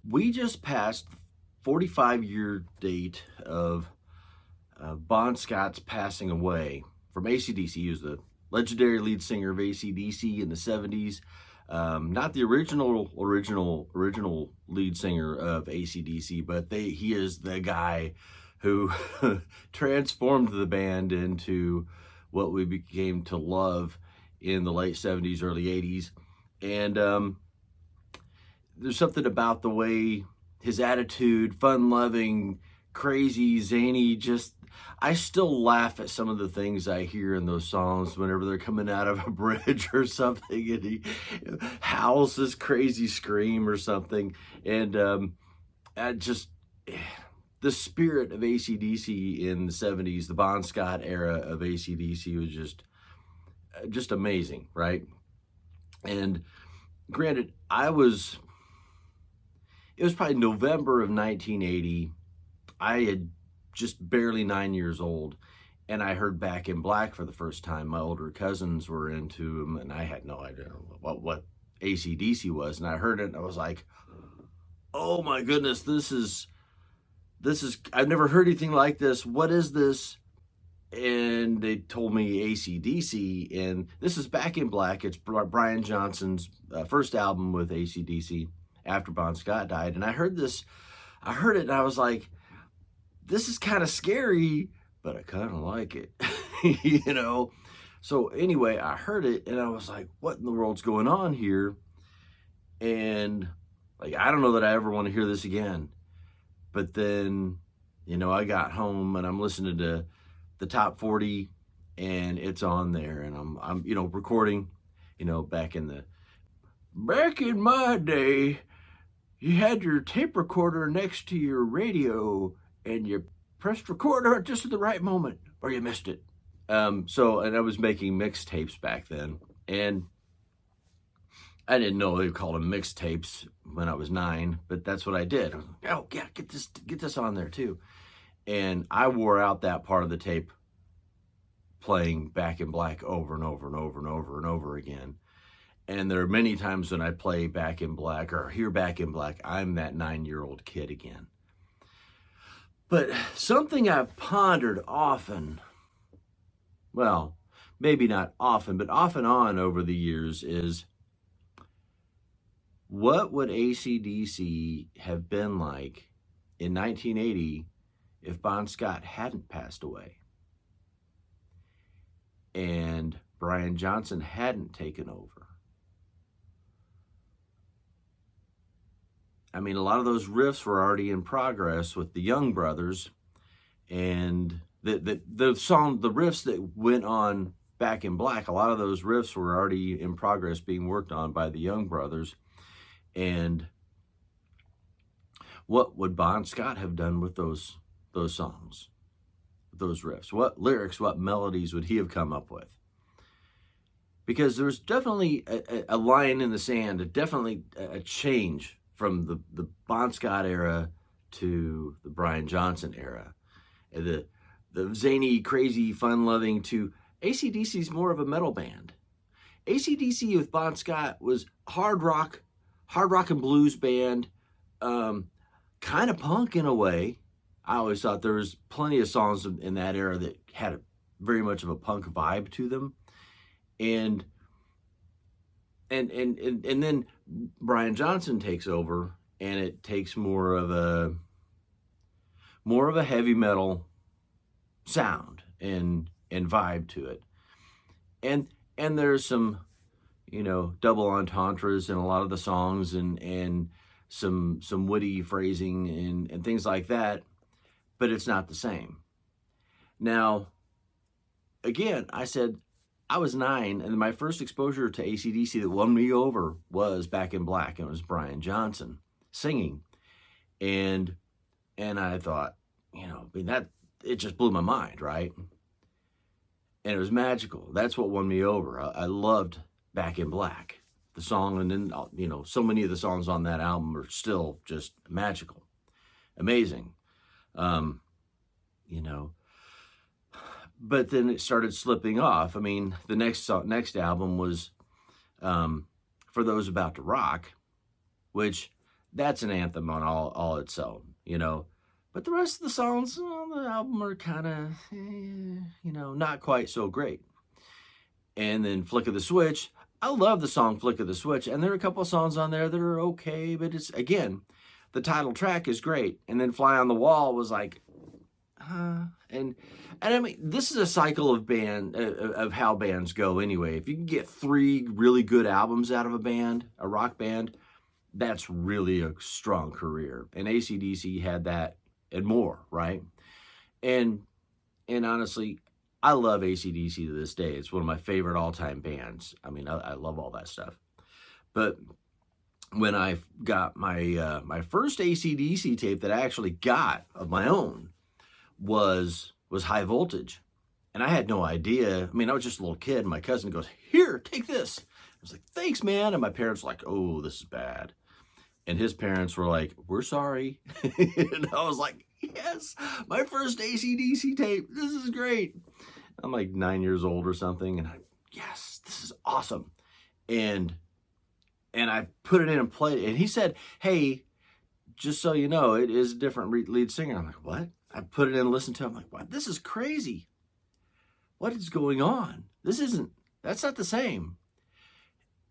We just passed 45-year date of Bon Scott's passing away from AC/DC. He was the legendary lead singer of AC/DC in the 70s. Not the original lead singer of AC/DC, but he is the guy who transformed the band into what we became to love in the late 70s, early 80s. And there's something about the way his attitude, fun-loving, crazy, zany, just I still laugh at some of the things I hear in those songs whenever they're coming out of a bridge or something, and he howls this crazy scream or something. And I just the spirit of AC/DC in the 70s, the Bon Scott era of AC/DC was just amazing, right? And granted, it was probably November of 1980. I had just barely 9 years old, and I heard Back in Black for the first time. My older cousins were into them, and I had no idea what AC/DC was. And I heard it, and I was like, "Oh my goodness, this is I've never heard anything like this. What is this?" And they told me AC/DC, and this is Back in Black. It's Brian Johnson's first album with AC/DC after Bon Scott died. And I heard it, and I was like, this is kind of scary, but I kind of like it, you know? So anyway, I heard it, and I was like, what in the world's going on here? And like, I don't know that I ever want to hear this again. But then, I got home, and I'm listening to the top 40, and it's on there, and I'm recording, back in my day, you had your tape recorder next to your radio, and you pressed record at just at the right moment, or you missed it. And I was making mixtapes back then, and I didn't know they called them mixtapes when I was 9, but that's what I did. Oh yeah, get this on there too. And I wore out that part of the tape playing Back in Black over and over and over and over and over again. And there are many times when I play Back in Black or hear Back in Black, I'm that 9-year-old kid again. But something I've pondered often, well, maybe not often, but off and on over the years is, what would AC/DC have been like in 1980 if Bon Scott hadn't passed away and Brian Johnson hadn't taken over? I mean, a lot of those riffs were already in progress with the Young Brothers, and the riffs that went on Back in Black, a lot of those riffs were already in progress being worked on by the Young Brothers. And what would Bon Scott have done with those songs, those riffs? What lyrics, what melodies would he have come up with? Because there was definitely a line in the sand, definitely a change from the Bon Scott era to the Brian Johnson era. The zany, crazy, fun-loving to AC/DC's more of a metal band. AC/DC with Bon Scott was hard rock and blues band, kind of punk in a way. I always thought there was plenty of songs in that era that had very much of a punk vibe to them. And then Brian Johnson takes over, and it takes more of a heavy metal sound and vibe to it. And there's some, double entendres in a lot of the songs, and some witty phrasing and things like that, but it's not the same. Now, again, I said I was 9, and my first exposure to AC/DC that won me over was Back in Black, and it was Brian Johnson singing. And I thought, that it just blew my mind, right? And it was magical. That's what won me over. I loved Back in Black, the song, and then, so many of the songs on that album are still just magical, amazing. But then it started slipping off. I mean, the next album was For Those About to Rock, which that's an anthem on all its own, you know. But the rest of the songs on the album are kind of, not quite so great. And then Flick of the Switch, I love the song Flick of the Switch, and there are a couple of songs on there that are okay, but it's, again, the title track is great. And then Fly on the Wall was like, and I mean, this is a cycle of how bands go anyway. If you can get 3 really good albums out of a band, a rock band, that's really a strong career. And AC/DC had that and more, right? And honestly, I love AC/DC to this day. It's one of my favorite all-time bands. I mean, I love all that stuff. But when I got my first AC/DC tape that I actually got of my own was High Voltage. And I had no idea. I mean, I was just a little kid. And my cousin goes, "Here, take this." I was like, "Thanks, man." And my parents were like, "Oh, this is bad." And his parents were like, "We're sorry." And I was like, "Yes, my first AC/DC tape. This is great." I'm like 9 years old or something. And yes, this is awesome. And I put it in and played it. And he said, "Hey, just so you know, it is a different lead singer." I'm like, "What?" I put it in and listened to it. I'm like, "What? This is crazy. What is going on? That's not the same."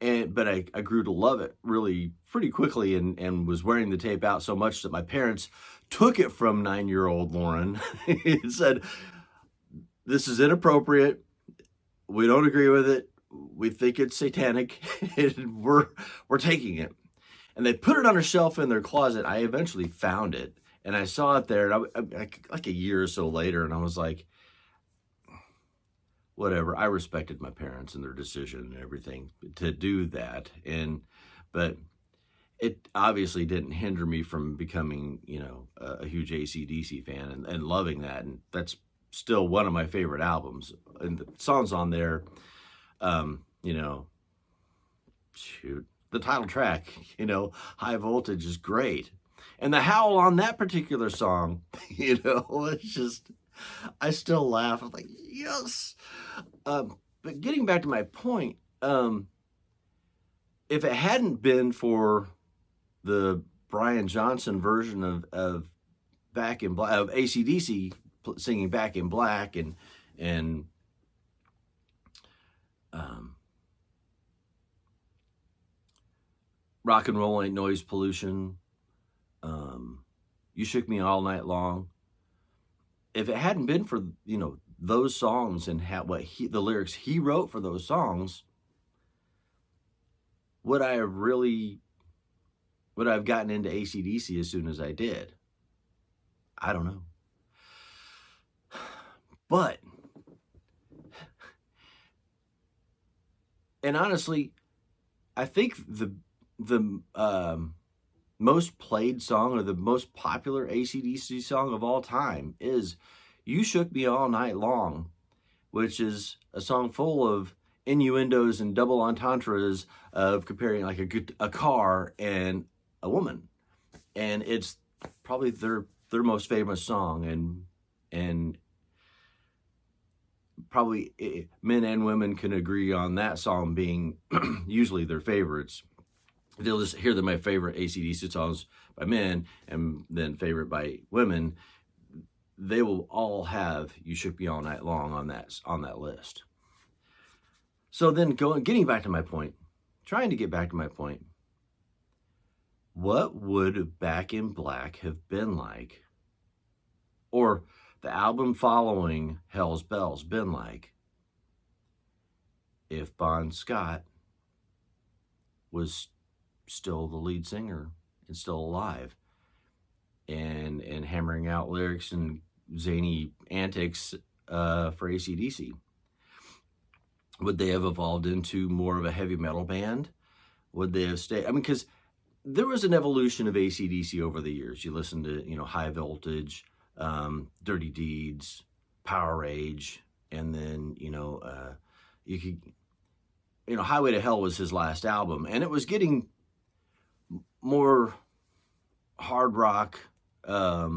But I grew to love it really pretty quickly, and was wearing the tape out so much that my parents took it from 9-year-old Lauren and said, "This is inappropriate. We don't agree with it. We think it's satanic, and we're taking it." And they put it on a shelf in their closet. I eventually found it, and I saw it there, and like a year or so later, and I was like, whatever. I respected my parents and their decision and everything to do that. But it obviously didn't hinder me from becoming, a huge AC/DC fan and loving that. And that's still one of my favorite albums. And the songs on there, shoot, the title track, High Voltage is great. And the howl on that particular song, it's just, I still laugh. I'm like, yes. But getting back to my point, if it hadn't been for the Brian Johnson version of Back in Black, of AC/DC singing Back in Black, and Rock and Roll Ain't Noise Pollution, You Shook Me All Night Long. If it hadn't been for, those songs and the lyrics he wrote for those songs, would I have gotten into AC/DC as soon as I did? I don't know. But, and honestly, I think the most played song, or the most popular AC/DC song of all time, is You Shook Me All Night Long, which is a song full of innuendos and double entendres of comparing like a car and a woman. And it's probably their most famous song, and probably men and women can agree on that song being usually their favorites. They'll just hear my favorite AC/DC songs by men and then favorite by women. They will all have You Shook Me All Night Long on that list. So then trying to get back to my point, what would Back in Black have been like, or the album following Hell's Bells been like, if Bon Scott was still the lead singer and still alive and hammering out lyrics and zany antics for AC/DC? Would they have evolved into more of a heavy metal band? Would they have stayed? I mean, because there was an evolution of AC/DC over the years. You listen to, High Voltage, Dirty Deeds, Power Rage, and then, you could, Highway to Hell was his last album, and it was getting more hard rock, a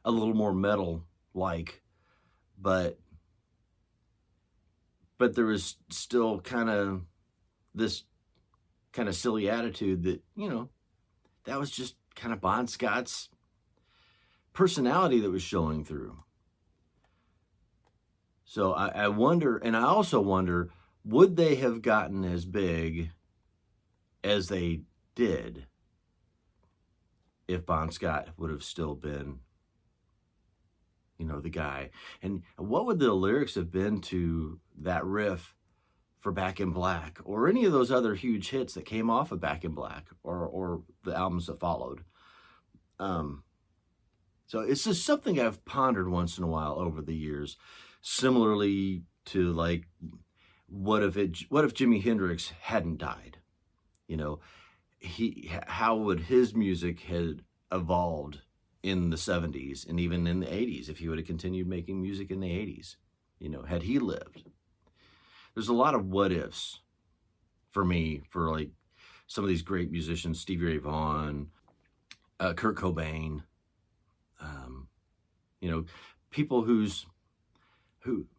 little more metal-like, but there was still kind of this kind of silly attitude that, that was just kind of Bon Scott's personality that was showing through. So I wonder, and I also wonder, would they have gotten as big as they did if Bon Scott would have still been, the guy? And what would the lyrics have been to that riff for Back in Black, or any of those other huge hits that came off of Back in Black, or the albums that followed? So it's just something I've pondered once in a while over the years. Similarly to, like, what if Jimi Hendrix hadn't died? How would his music had evolved in the 70s and even in the 80s if he would have continued making music in the 80s? Had he lived? There's a lot of what ifs for me, for like some of these great musicians, Stevie Ray Vaughan, Kurt Cobain, people who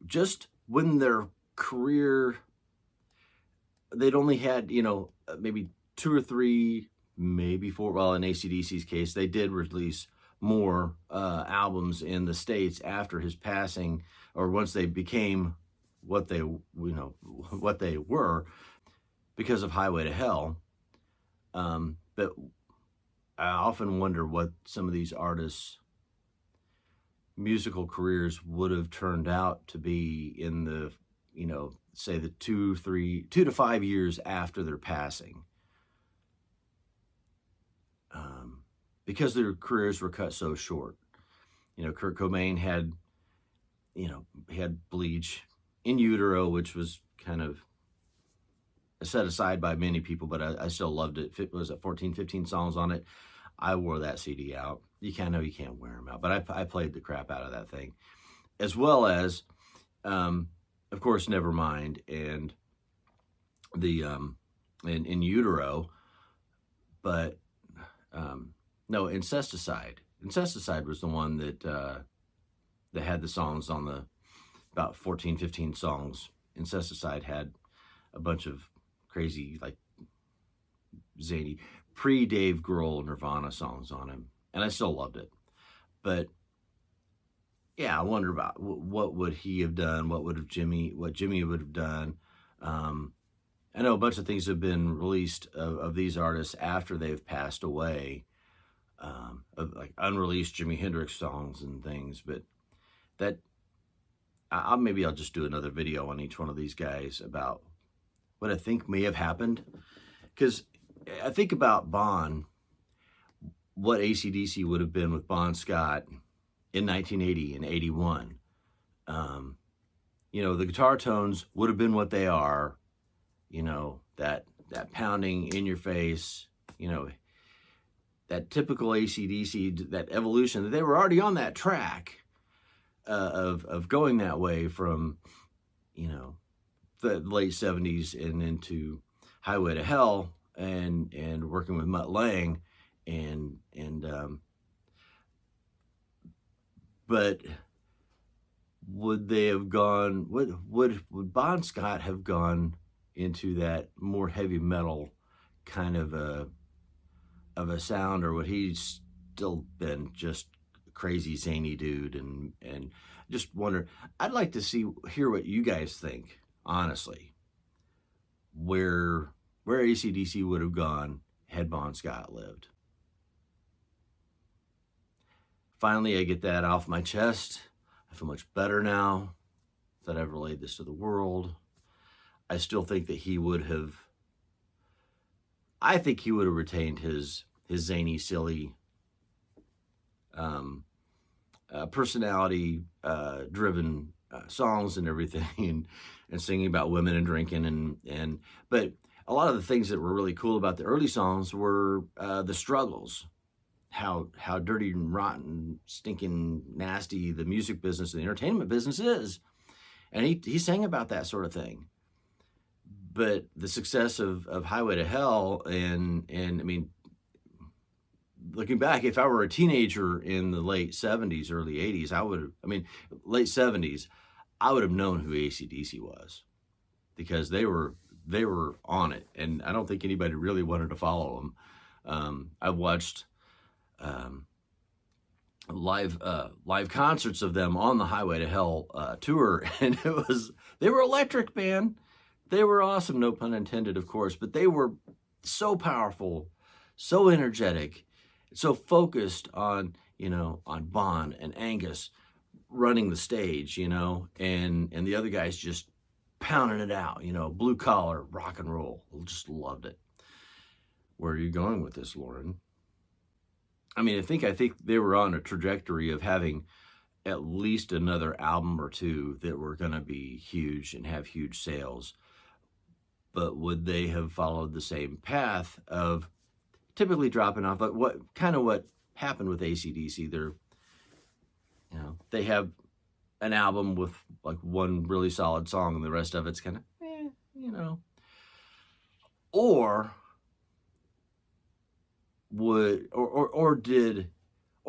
just when their career, they'd only had, maybe 2 or 3, maybe 4. Well, in AC/DC's case, they did release more albums in the States after his passing, or once they became what they were, because of Highway to Hell. But I often wonder what some of these artists' musical careers would have turned out to be in the, say the 2 to 5 years after their passing. Because their careers were cut so short. Kurt Cobain had Bleach, In Utero, which was kind of set aside by many people, but I still loved it. It was 14, 15 songs on it. I wore that CD out. You can't wear them out, but I played the crap out of that thing, as well as, of course, Nevermind and the In Utero, but no, Incesticide. Incesticide was the one that had the songs on the about 14, 15 songs. Incesticide had a bunch of crazy, like, zany pre-Dave Grohl Nirvana songs on him, and I still loved it. But yeah, I wonder about what would he have done, what Jimmy would have done. I know a bunch of things have been released of these artists after they've passed away, of like unreleased Jimi Hendrix songs and things, but that maybe I'll just do another video on each one of these guys about what I think may have happened. Because I think about Bon, what AC/DC would have been with Bon Scott in 1980 and 81. The guitar tones would have been what they are, that pounding in your face, that typical AC/DC, that evolution, that they were already on that track of going that way from, the late 70s and into Highway to Hell and working with Mutt Lange but would they have gone, would Bon Scott have gone into that more heavy metal kind of a sound, or would he still been just a crazy zany dude? And just wonder, I'd like to hear what you guys think, honestly, where AC/DC would have gone had Bon Scott lived. Finally, I get that off my chest. I feel much better now that I've relayed this to the world. I still think that he would have retained his zany, silly, personality driven songs and everything, and singing about women and drinking but a lot of the things that were really cool about the early songs were the struggles, how dirty and rotten, stinking, nasty the music business and the entertainment business is, and he sang about that sort of thing. But the success of Highway to Hell, and I mean, looking back, if I were a teenager in the late 70s, early 80s, late 70s, I would have known who AC/DC was, because they were on it, and I don't think anybody really wanted to follow them. I've watched um, live concerts of them on the Highway to Hell tour, and they were electric, man. They were awesome, no pun intended, of course, but they were so powerful, so energetic, so focused on on Bon and Angus running the stage, and the other guys just pounding it out, blue collar rock and roll. Just loved it. Where are you going with this, Lauren? I mean, I think they were on a trajectory of having at least another album or two that were going to be huge and have huge sales. But would they have followed the same path of typically dropping off? Like what happened with AC/DC? They have an album with like one really solid song, and the rest of it's kind of, or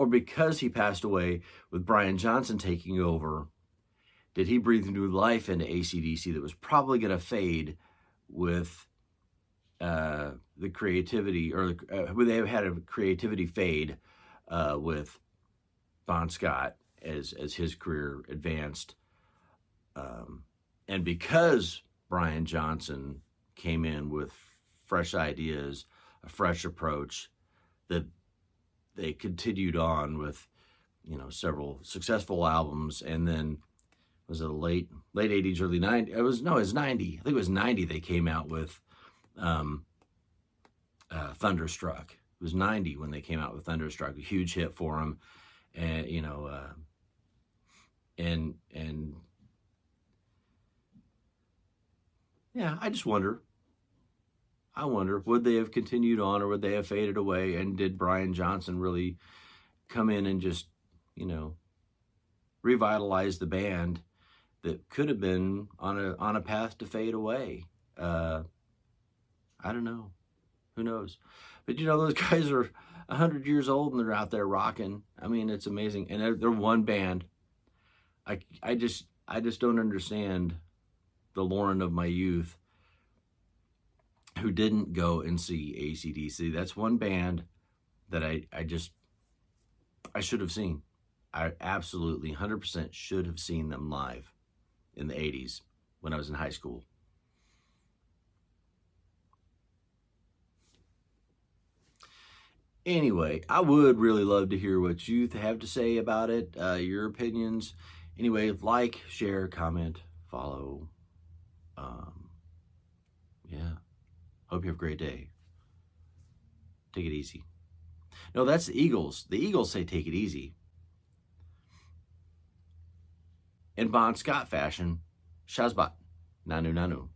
because he passed away with Brian Johnson taking over, did he breathe new life into AC/DC that was probably going to fade with the creativity, or they have had a creativity fade with Bon Scott as his career advanced, and because Brian Johnson came in with fresh ideas, a fresh approach, that they continued on with several successful albums, and then was it late 80s, early 90s? It was 90. I think it was 90 they came out with Thunderstruck. It was 90 when they came out with Thunderstruck, a huge hit for them. And and yeah, I wonder, would they have continued on, or would they have faded away? And did Brian Johnson really come in and just, revitalize the band that could have been on a path to fade away? I don't know. Who knows? But those guys are 100 years old and they're out there rocking. I mean, it's amazing. And they're one band. I just don't understand the Lauren of my youth who didn't go and see AC/DC. That's one band that I should have seen. I absolutely 100% should have seen them live in the 80s when I was in high school. Anyway, I would really love to hear what you have to say about it, your opinions. Anyway, like, share, comment, follow. Yeah. Hope you have a great day. Take it easy. No, that's the Eagles. The Eagles say take it easy. In Bon Scott fashion, Shazbot, Nanu Nanu.